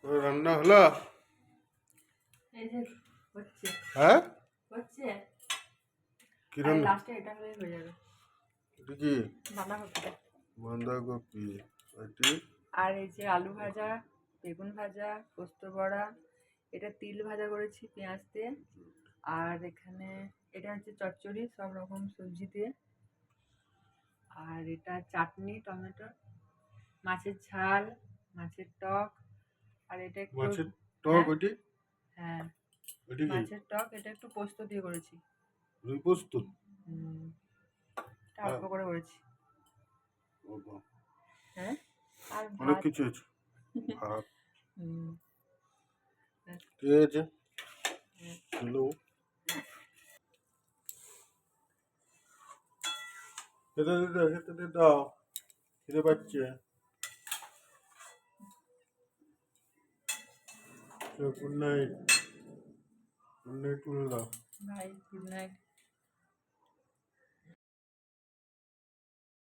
রান্না হলো? এই যে হচ্ছে হ্যাঁ, হচ্ছে কি আর রান্না? লাস্টে এটা হয়ে যাবে এটা কি? বাঁধাকপিটা। বাঁধাকপি। এটি আর এই যে আলু ভাজা, বেগুন ভাজা, পোস্ত বড়া, এটা তিল ভাজা করেছি পেঁয়াজ দিয়ে। আর এখানে এটা হচ্ছে চচ্চড়ি সব রকম সবজি দিয়ে। আর এটা চাটনি টমেটো, মাছের ঝাল, মাছের টক। আর এটা একটু মাছের টক। হ্যাঁ ওটি হ্যাঁ ওটি কি? মাছের টক, এটা একটু পোস্ত দিয়ে করেছি। রুই পোস্ত? হুম, এটা হ্যাঁ, অল্প করে করেছি। বাবা, হ্যাঁ আর অনেক ভাত। কিছু আছে। ভাত। হুম, ব্যাস। ঠিক আছে। হ্যাঁ। হ্যালো। খেতে দাও, খিদে পাচ্ছে। Good night. গুড নাইট বলে দাও। Bye, good night.